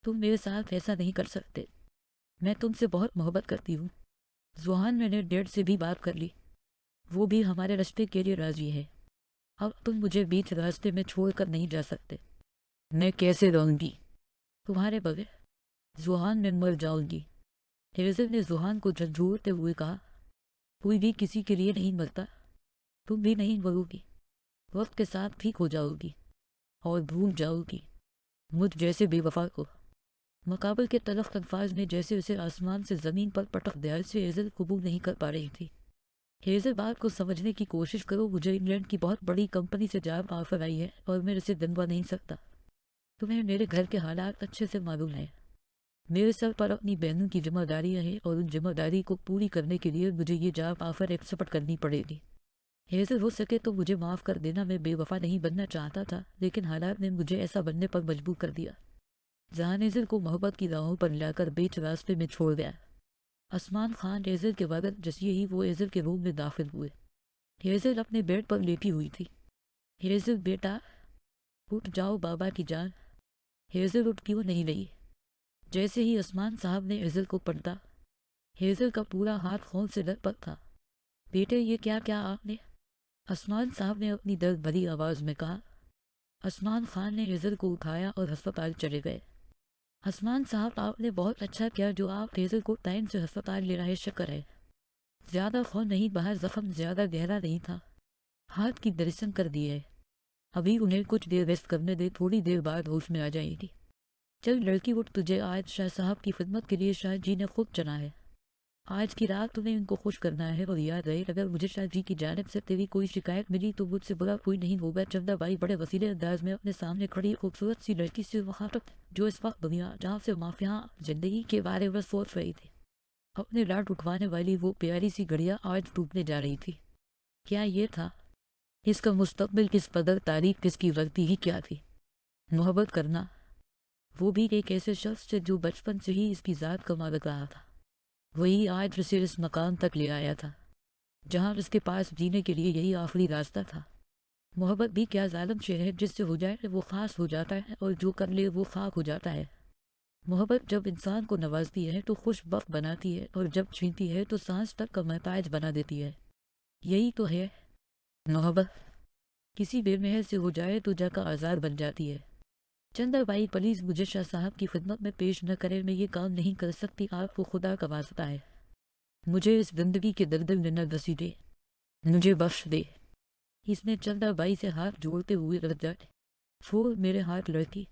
تم میرے ساتھ ایسا نہیں کر سکتے، میں تم سے بہت محبت کرتی ہوں۔ زوہان، میں نے ڈیڈ سے بھی بات کر لی، وہ بھی ہمارے رشتے کے لیے راضی ہے۔ اب تم مجھے بیچ راستے میں چھوڑ کر نہیں جا سکتے۔ میں کیسے رہوں گی تمہارے بغیر؟ زوہان، میں مر جاؤں گی۔ ہیزل نے زوہان کو جھنجھوڑتے ہوئے کہا، کوئی بھی کسی کے لیے نہیں مرتا، تم بھی نہیں مرو گی، وقت کے ساتھ ٹھیک ہو جاؤ گی اور بھول جاؤ گی مجھ جیسے بے وفا کو۔ مقابل کے تلخ الفاظ نے جیسے اسے آسمان سے زمین پر پٹک دیا، سے ہیزل قبول نہیں کر پا رہی تھی۔ ہیزل، بات کو سمجھنے کی کوشش کرو، مجھے انگلینڈ کی بہت بڑی کمپنی سے جاب آفر آئی ہے اور میں اسے دنوا نہیں سکتا۔ تمہیں میرے گھر کے حالات اچھے سے معلوم ہیں، میرے سر پر اپنی بہنوں کی ذمہ داریاں ہیں اور ان ذمہ داری کو پوری کرنے کے لیے مجھے یہ جاب آفر ایکسپٹ کرنی پڑے گی۔ ہیزل، ہو سکے تو مجھے معاف کر دینا، میں بے وفا نہیں بننا چاہتا تھا، لیکن حالات نے مجھے ایسا بننے پر مجبور کر دیا۔ جہان ہیزل کو محبت کی راہوں پر لا کر بیچ راستے میں چھوڑ گیا۔ عثمان خان ہیزل کے بغیر جیسے ہی وہ ہیزل کے روم میں داخل ہوئے۔ ہیزل اپنے بیڈ پر لیٹی ہوئی تھی۔ ہیزل بیٹا اٹھ جاؤ، بابا کی جان۔ ہیزل اٹھ کیوں نہیں رہی؟ جیسے ہی عثمان صاحب نے ہیزل کو پکڑا، ہیزل کا پورا ہاتھ خون سے لرزتا تھا۔ بیٹے، یہ کیا آپ نے؟ عثمان صاحب نے اپنی درد بھری آواز میں کہا۔ عثمان خان نے ہیزل کو اٹھایا اور ہسپتال چلے گئے۔ عثمان صاحب، آپ نے بہت اچھا کیا جو آپ ہیزل کو ٹائم سے ہسپتال لے رہے، شکر ہے۔ زیادہ خون نہیں بہا، زخم زیادہ گہرا نہیں تھا، ہاتھ کی ڈریسنگ کر دی ہے، ابھی انہیں کچھ دیر ریسٹ کرنے دے، تھوڑی دیر بعد ہوش میں آ جائے گی۔ چل لڑکی اٹھ، تجھے آج شاہ صاحب کی خدمت کے لیے شاہ جی نے خود چنا ہے۔ آج کی رات تمہیں ان کو خوش کرنا ہے، اور یاد رہے اگر مجھے شاہ جی کی جانب سے تیری کوئی شکایت ملی تو مجھ سے برا کوئی نہیں ہوگا۔ چندہ بائی بڑے وسیلے انداز میں اپنے سامنے کھڑی خوبصورت سی لڑکی سے مخاطب، جو اس وقت دنیا جہاں سے مافیہاں زندگی کے بارے میں سوچ رہی تھی۔ اپنے لاڈ اٹھوانے والی وہ پیاری سی گڑیا آج ٹوٹنے جا رہی تھی۔ کیا یہ تھا؟ اس کا مستقبل کس قدر تاریخ، کس کی غلطی ہی کیا تھی؟ محبت کرنا، وہ بھی ایک ایسے شخص سے جو بچپن سے ہی اس کی ذات کا مالک رہا تھا۔ وہی آج اسے اس مقام تک لے آیا تھا جہاں اس کے پاس جینے کے لیے یہی آخری راستہ تھا۔ محبت بھی کیا ظالم شے ہے، جس سے ہو جائے وہ خاص ہو جاتا ہے اور جو کر لے وہ خاک ہو جاتا ہے۔ محبت جب انسان کو نوازتی ہے تو خوش بخت بناتی ہے، اور جب چھینتی ہے تو سانس تک کا محتاج بنا دیتی ہے۔ یہی تو ہے محبت، کسی بے محل سے ہو جائے تو جا کا آزاد بن جاتی ہے۔ چندہ بائی، پلیز مجھے شاہ صاحب کی خدمت میں پیش نہ کرے، میں یہ کام نہیں کر سکتی، آپ کو خدا کا واسطہ ہے، مجھے اس زندگی کے دلدل میں نہ دسی دے، مجھے بخش دے۔ اس نے چندہ بائی سے ہاتھ جوڑتے ہوئے رد جائے، چھوڑ میرے ہاتھ لڑکی۔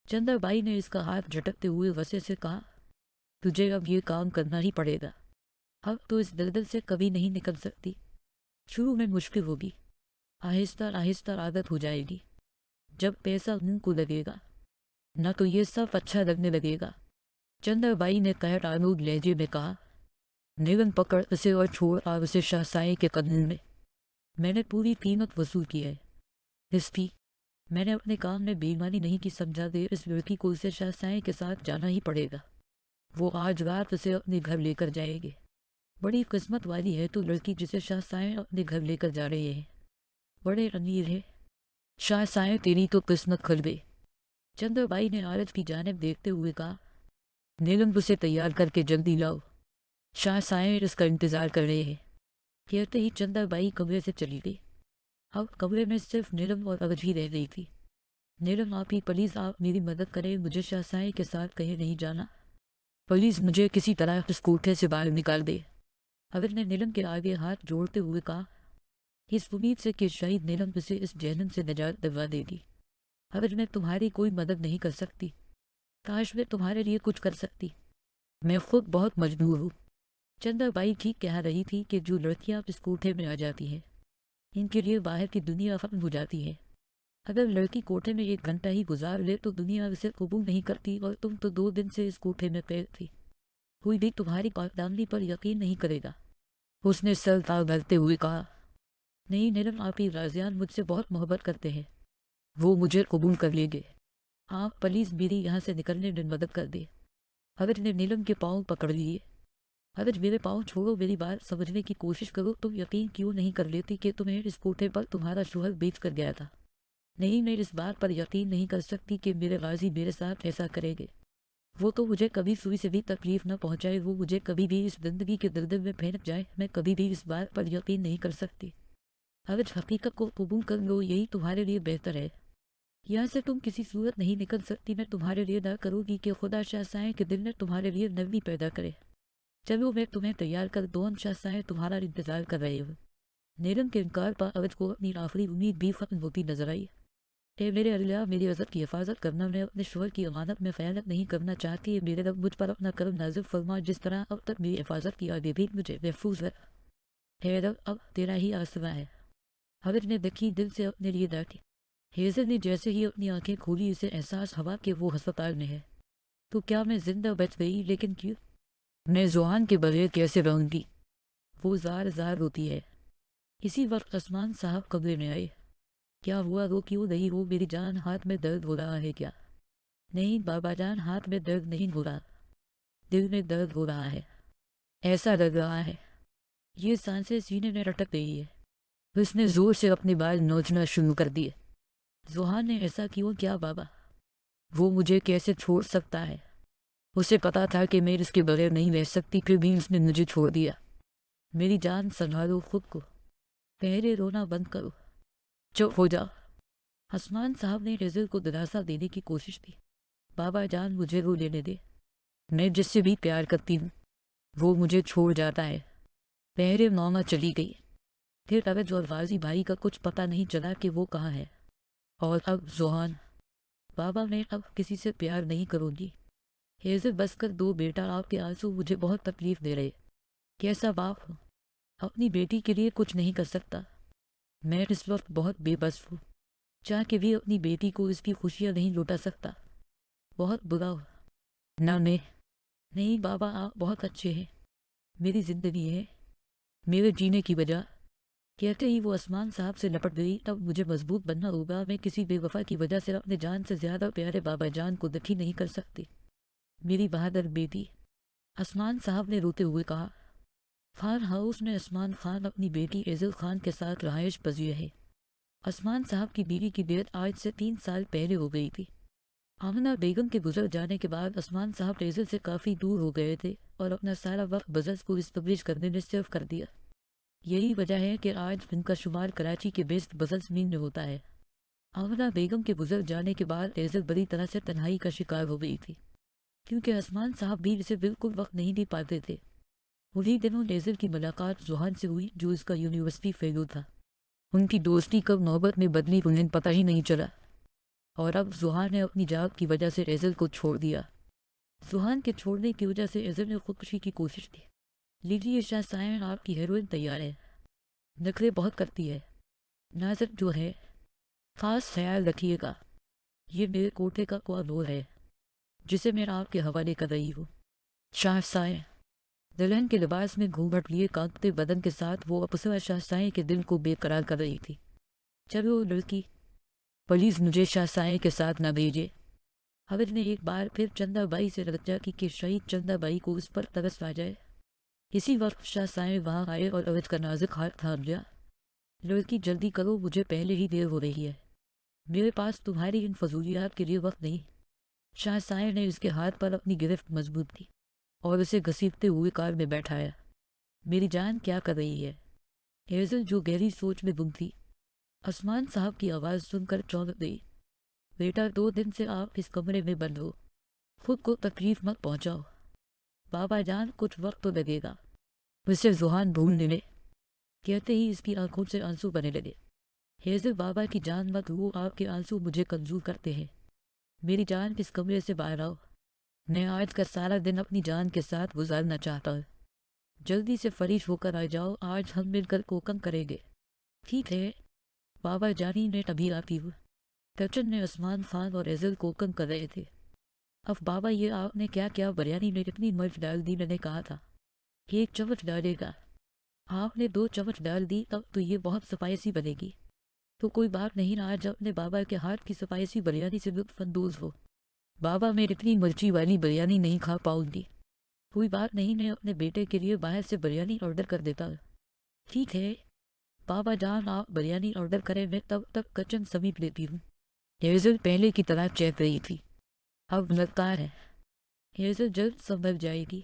چندہ بائی نے اس کا ہاتھ جھٹکتے ہوئے غصے سے کہا، تجھے اب یہ کام کرنا ہی پڑے گا، اب تو اس دلدل سے کبھی نہیں نکل سکتی۔ شروع میں مشکل ہوگی، آہستہ آہستہ عادت ہو جائے گی، جب پیسہ منہ کو لگے گا نہ تو یہ سب اچھا لگنے لگے گا۔ چندر بائی نے قہر آلود لہجے میں کہا، نیلم پکڑ اسے اور چھوڑ اور اسے شاہ سائے کے قدم میں۔ میں نے پوری قیمت وصول کی ہے اس کی، میں نے اپنے کام میں بے ایمانی نہیں کی، سمجھا دے اس لڑکی کو اسے شاہ سائے کے ساتھ جانا ہی پڑے گا، وہ آج رات اسے اپنے گھر لے کر جائے گے۔ بڑی قسمت والی ہے تو لڑکی جسے شاہ سائے اپنے گھر لے کر جا رہے ہیں، بڑے امیر ہے شاہ سائے، تیری تو قسمت کھل گئی۔ چندر بائی نے عورت کی جانب دیکھتے ہوئے کہا، نیلم اسے تیار کر کے جلدی لاؤ، شاہ سائے اس کا انتظار کر رہے ہیں۔ کہتے ہی چندر بائی کمرے سے چلی گئی۔ اب کمرے میں صرف نیلم اور عرج ہی رہ گئی تھی۔ نیلم آپ ہی پلیز آپ میری مدد کریں، مجھے شاہ سائے کے ساتھ کہیں نہیں جانا، پلیز مجھے کسی طرح اس کوٹھے سے باہر نکال دے۔ عرج نے نیلم کے آگے ہاتھ جوڑتے ہوئے کہا، اس امید سے کہ شاید نیلم اسے اس جہنم سے نجات دلوا دے گی۔ عرج، میں تمہاری کوئی مدد نہیں کر سکتی، کاش میں تمہارے لیے کچھ کر سکتی، میں خود بہت مجبور ہوں۔ چندر بائی ٹھیک کہہ رہی تھی کہ جو لڑکیاں اس کوٹھے میں آ جاتی ہیں ان کے لیے باہر کی دنیا ختم ہو جاتی ہے۔ اگر لڑکی کوٹھے میں 1 گھنٹہ ہی گزار لے تو دنیا اسے قبول نہیں کرتی، اور تم تو 2 دن سے اس کوٹھے میں قید تھی، کوئی بھی تمہاری پاکدامنی پر یقین نہیں کرے گا۔ اس نے سر تاغلتے ہوئے کہا، نہیں نیلم، آپ ہی رازیان مجھ سے بہت محبت کرتے ہیں، وہ مجھے قبول کر لیں گے، آپ پلیز میری یہاں سے نکلنے میں مدد کر دیں۔ عرج نے نیلم کے پاؤں پکڑ لیے۔ عرج، میرے پاؤں چھوڑو، میری بات سمجھنے کی کوشش کرو، تم یقین کیوں نہیں کر لیتی کہ تمہیں اس کوٹھے پر تمہارا شوہر بیچ کر گیا تھا؟ نہیں، میں اس بات پر یقین نہیں کر سکتی کہ میرے غازی میرے ساتھ ایسا کریں گے۔ وہ تو مجھے کبھی سوئی سے بھی تکلیف نہ پہنچائے، وہ مجھے کبھی بھی اس زندگی کے دلدل میں پھینک جائے، میں کبھی بھی اس بات پر یقین نہیں کر سکتی۔ اگر حقیقت کو قبول کر لو، یہی تمہارے لیے بہتر ہے۔ یہاں سے تم کسی صورت نہیں نکل سکتی۔ میں تمہارے لیے دعا کروں گی کہ خدا شاہ سائیں کے دل میں تمہارے لیے نرمی پیدا کرے۔ چلو میں تمہیں تیار کر دوں، شاہ سائیں تمہارا انتظار کر رہے ہو۔ نیلم کے انکار پر عوض کو اپنی آخری امید بھی ختم ہوتی نظر آئی۔ اے میرے اللہ، میری عزت کی حفاظت کرنا، میں اپنے شوہر کی امانت میں خیانت نہیں کرنا چاہتی۔ میرے رب مجھ پر اپنا کرم نازل فرما، جس طرح اب تک میری حفاظت کی، آگے بھی مجھے محفوظ رکھ۔ اے رب، اب تیرا ہی آسرا ہے۔ حضرت نے دکھی دل سے اپنے لیے دعا کی۔ ہیزل نے جیسے ہی اپنی آنکھیں کھولی، اسے احساس ہوا کہ وہ ہسپتال میں ہے۔ تو کیا میں زندہ بچ گئی؟ لیکن کیوں؟ میں زوہان کے بغیر کیسے رہوں گی؟ وہ زار زار روتی ہے۔ اسی وقت عثمان صاحب کمرے میں آئے۔ کیا ہوا؟ رو کیوں نہیں ہو میری جان؟ ہاتھ میں درد ہو رہا ہے کیا؟ نہیں بابا جان، ہاتھ میں درد نہیں ہو رہا، دل میں درد ہو رہا ہے۔ ایسا لگ رہا ہے یہ سانسیں سینے میں رٹک رہی ہے۔ اس نے زور سے اپنے بال نوچنا شروع کر دیے۔ زوہان نے ایسا کیوں کیا بابا؟ وہ مجھے کیسے چھوڑ سکتا ہے؟ اسے پتا تھا کہ میں اس کے بغیر نہیں رہ سکتی، پھر بھی اس نے مجھے چھوڑ دیا۔ میری جان سنبھالو خود کو، پہلے رونا بند کرو، چپ ہو جاؤ۔ عثمان صاحب نے ہیزل کو دلاسا دینے کی کوشش کی۔ بابا جان مجھے رو لینے دے، میں جس سے بھی پیار کرتی ہوں وہ مجھے چھوڑ جاتا ہے۔ پہلے موما چلی گئی، پھر عوض اور غازی بھائی کا کچھ پتہ نہیں چلا کہ وہ کہاں ہے، اور اب زوہان۔ بابا میں اب کسی سے پیار نہیں کروں گی۔ ہیزل بس کر دو بیٹا، آپ کے آنسو مجھے بہت تکلیف دے رہے۔ کیسا باپ ہوں، اپنی بیٹی کے لیے کچھ نہیں کر سکتا۔ میں اس وقت بہت بے بس ہوں، چاہ کے بھی اپنی بیٹی کو اس کی خوشیاں نہیں لوٹا سکتا۔ بہت برا ہو نہ میں۔ نہیں بابا، آپ بہت اچھے ہیں، میری زندگی ہے، میرے جینے کی وجہ۔ کہتے ہی وہ عثمان صاحب سے لپٹ گئی۔ اب مجھے مضبوط بننا ہوگا، میں کسی بے وفا کی وجہ سے اپنے جان سے زیادہ پیارے بابا جان کو دکھی نہیں کر سکتی۔ میری بہادر بیٹی، عثمان صاحب نے روتے ہوئے کہا۔ فارم ہاؤس میں عثمان خان اپنی بیٹی ہیزل خان کے ساتھ رہائش پذیر ہے۔ عثمان صاحب کی بیوی کی ڈیتھ آج سے 3 سال پہلے ہو گئی تھی۔ آمنہ بیگم کے گزر جانے کے بعد عثمان صاحب ہیزل سے کافی دور ہو گئے تھے اور اپنا سارا وقت بزنس کو اسٹیبلش کرنے میں صرف کر دیا۔ یہی وجہ ہے کہ آج ان کا شمار کراچی کے بیسٹ بزنس مین میں ہوتا ہے۔ آمنہ بیگم کے گزر جانے کے بعد ہیزل بڑی طرح سے تنہائی کا شکار ہو گئی تھی، کیونکہ عثمان صاحب بھی اسے بالکل وقت نہیں دے پاتے تھے۔ انہی دنوں ہیزل کی ملاقات زوہان سے ہوئی، جو اس کا یونیورسٹی فیلو تھا۔ ان کی دوستی کب نوبت میں بدلی انہیں پتہ ہی نہیں چلا، اور اب زوہان نے اپنی جاب کی وجہ سے ہیزل کو چھوڑ دیا۔ زوہان کے چھوڑنے کی وجہ سے ہیزل نے خودکشی کی کوشش کی۔ لیجیے شاہ سائن، آپ کی ہیروئن تیار ہے۔ نخرے بہت کرتی ہے، نازک جو ہے، خاص خیال رکھیے گا۔ یہ میرے کوٹے کا کوالور ہے جسے میں آپ کے حوالے کر رہی ہوں۔ شاہ سائن دلہن کے لباس میں گھونگھٹ لیے کانپتے بدن کے ساتھ وہ اپسرا شاہ سائیں کے دل کو بے قرار کر رہی تھی۔ چلو لڑکی، پلیز مجھے شاہ سائیں کے ساتھ نہ بھیجے۔ حضرت نے ایک بار پھر چندہ بائی سے رجا کی کہ شہید چندہ بائی کو اس پر ترس آ جائے۔ اسی وقت شاہ سائیں وہاں آئے اور عوض کا نازک ہاتھ تھام لیا۔ لڑکی جلدی کرو، مجھے پہلے ہی دیر ہو رہی ہے، میرے پاس تمہاری ان فضولیات کے لیے وقت نہیں۔ شاہ سائیں نے اس کے ہاتھ پر اپنی گرفت مضبوط کی اور اسے گھسیٹتے ہوئے کار میں بیٹھایا۔ میری جان کیا کر رہی ہے؟ ہیزل جو گہری سوچ میں گم تھی، عثمان صاحب کی آواز سن کر چونک گئی۔ بیٹا، 2 دن سے آپ اس کمرے میں بند ہو، خود کو تکلیف مت پہنچاؤ۔ بابا جان کچھ وقت تو لگے گا، اسے زوہان ڈھونڈنے لے۔ کہتے ہی اس کی آنکھوں سے آنسو بہنے لگے۔ ہیزل بابا کی جان مت لو، آپ کے آنسو مجھے کنزور کرتے ہیں۔ میری جان اس کمرے سے باہر آؤ، میں آج کا سارا دن اپنی جان کے ساتھ گزارنا چاہتا ہوں۔ جلدی سے فریش ہو کر آ جاؤ، آج ہم مل کر کوکن کریں گے۔ ٹھیک ہے بابا جانی، میں ابھی آتی ہوں۔ کچن میں عثمان خان اور ہیزل کوکن کر رہے تھے۔ اب بابا، یہ آپ نے کیا کیا؟ بریانی میں کتنی مرچ ڈال دی؟ میں نے کہا تھا 1 چمچ ڈالے گا، آپ نے 2 چمچ ڈال دی، تب تو یہ بہت سپائسی بنے گی۔ تو کوئی بات نہیں، آج اپنے بابا کے ہاتھ کی سپائسی بریانی سے لطف اندوز ہو۔ بابا، میں اتنی مرچی والی بریانی نہیں کھا پاؤں گی۔ کوئی بات نہیں، میں اپنے بیٹے کے لیے باہر سے بریانی آرڈر کر دیتا ہوں۔ ٹھیک ہے بابا جان، آپ بریانی آرڈر کریں، میں تب تک کچن سمیٹ لیتی ہوں۔ ہیزل پہلے کی طرح چہک رہی تھی۔ اب لگتا ہے ایزل جلد سنبھل جائے گی۔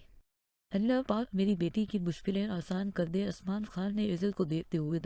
اللہ پاک میری بیٹی کی مشکلیں آسان کر دے، عثمان خان نے ایزل کو دیکھتے ہوئے